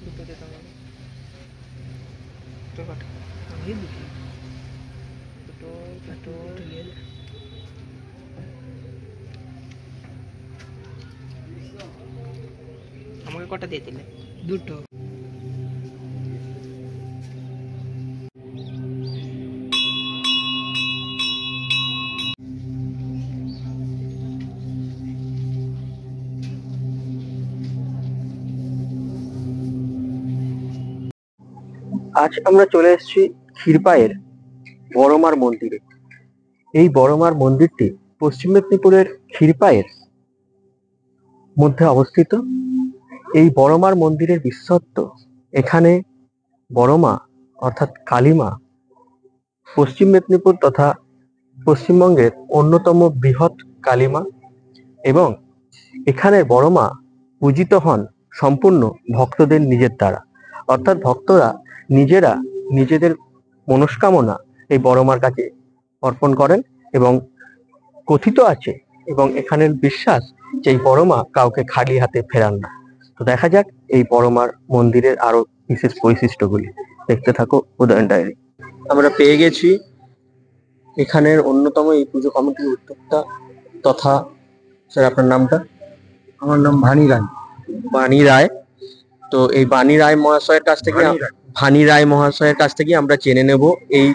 দুটো দিতাম আমি দুটো দুটো আমাকে কটা দিয়ে দিলে? দুটো। আজ আমরা চলে এসেছি ক্ষীরপাইয়ের বড়মার মন্দিরে। এই বড়মার মন্দিরটি পশ্চিম মেদিনীপুরের ক্ষীরপাইয়ের মধ্যে অবস্থিত। এই বড়মার মন্দিরের বিশেষত্ব, এখানে বড়মা অর্থাৎ কালীমা পশ্চিম মেদিনীপুর তথা পশ্চিমবঙ্গের অন্যতম বৃহৎ কালীমা, এবং এখানের বড়মা পূজিত হন সম্পূর্ণ ভক্তদের নিজের দ্বারা। অর্থাৎ ভক্তরা নিজেরা নিজেদের মনস্কামনা এই বড়মার কাছে অর্পণ করেন, এবং কথিত আছে এবং এখানের বিশ্বাস যে এই বড়মা কাউকে খালি হাতে ফেরান না। তো দেখা যাক এই বড়মার মন্দিরের আরো বিশেষ বৈশিষ্ট্যগুলি। দেখতে থাকো উদয়ন ডায়েরি। আমরা পেয়ে গেছি এখানের অন্যতম এই পুজো কমিটির উদ্যোক্তা তথা, স্যার আপনার নামটা? আমার নাম ভানি রায়। বাণী রায়। তো এই বাণী রায় মহাশয়ের কাছ থেকে ভানি রায় মহাশয়ের কাছ থেকে আমরা জেনে নেব এই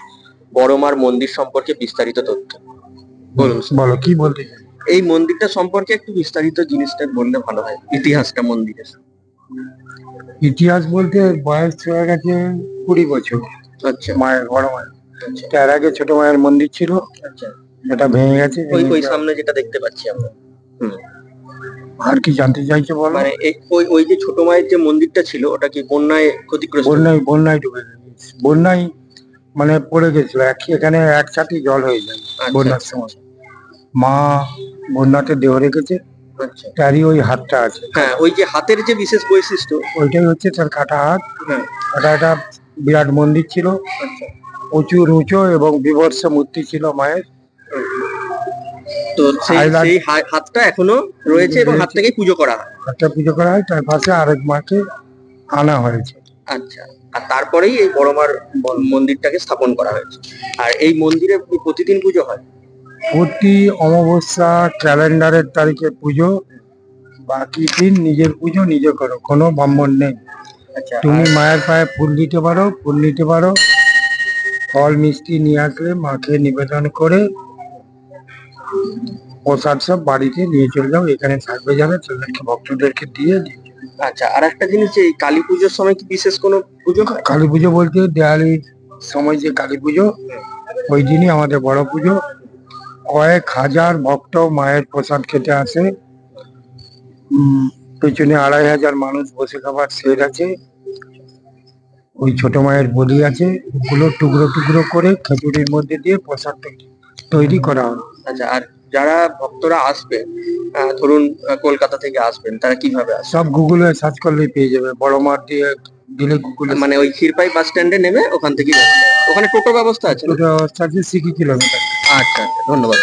বড়মার মন্দির সম্পর্কে বিস্তারিত তথ্য। বলুন, বলো কি বলতে চাই? এই মন্দিরটা সম্পর্কে একটু বিস্তারিত জিনিসটা বললে ভালো হয়, ইতিহাসটা মন্দিরের। ইতিহাস বলতে বয়স হয়ে গেছে 20 বছর। আচ্ছা। মায়ের, বড় মায়ের। তার আগে ছোট মায়ের মন্দির ছিল, আচ্ছা, এটা ভেঙে গেছে। ওই সামনে যেটা দেখতে পাচ্ছি আমরা। আর কি জানতে চাইছে বলো? মানে ওই যে ছোট মায়ের যে মন্দিরটা ছিল ওটা কি বন্যায় ক্ষতিগ্রস্ত? বন্যায় ডুবে গেছে। বন্যায় মানে পড়ে গেছিল, এখানে একসাথে জল হয়ে যায় বন্যার সময়। মা বন্যাতে দেহ রেখেছে, তারই ওই হাতটা আছে। হ্যাঁ, ওই যে হাতের যে বিশেষ বৈশিষ্ট্য, ওইটাই হচ্ছে তার কাটা হাত। ওটা একটা বিরাট মন্দির ছিল, প্রচুর উঁচু এবং বিভৎস মূর্তি ছিল মায়ের। তো সেই হাতটা এখনো রয়েছে এবং হাত থেকে পুজো করা হয়। হাতটা পুজো করা হয়, তার পাশে আরেক মাকে আনা হয়েছে। আচ্ছা, আর তারপরেই এই বড়মার মন্দিরটাকে স্থাপন করা হয়েছে। আর এই মন্দিরে প্রতিদিন পুজো হয়? প্রতি অমাবস্যা ক্যালেন্ডারের তারিখে পুজো, বাকি দিন নিজের পুজো নিজে করো, কোনো ব্রাহ্মণ নেই। আচ্ছা, তুমি মায়ের পায়ে ফুল দিতে পারো, ফল মিষ্টি নিয়ে আসলে মাকে নিবেদন করে প্রসাদ সব বাড়িতে নিয়ে চলে যাও, এখানে থাকবে যাবে, তাদেরকে ভক্তদেরকে দিয়ে। আচ্ছা, আর একটা জিনিস, যে কালী পুজোর সময় কি বিশেষ কোনো পুজো হয়? কালী পুজো বলতে দেওয়ালির সময় যে কালী পুজো, ওই দিনই আমাদের বড় পুজো। কয়েক হাজার ভক্ত মায়ের প্রসাদ খেতে আসে। পেছনে 2500 মানুষ বসে খাবার সেট আছে। ওই ছোট মায়ের বলি আছে, ওগুলো টুকরো টুকরো করে খিচুড়ির মধ্যে দিয়ে প্রসাদ তৈরি করা হয়। আচ্ছা, আর যারা ভক্তরা আসবে, ধরুন কলকাতা থেকে আসবেন, তারা কিভাবে আসবে? সব গুগলে সার্চ করলেই পেয়ে যাবে, বড়মার দিয়ে দিলে গুগলে। মানে ওই ক্ষীরপাই বাস স্ট্যান্ডে নেমে ওখান থেকে ওখানে টোটো ব্যবস্থা আছে? টোটো ব্যবস্থা আছে, 60 কিলোমিটার। আচ্ছা, ধন্যবাদ।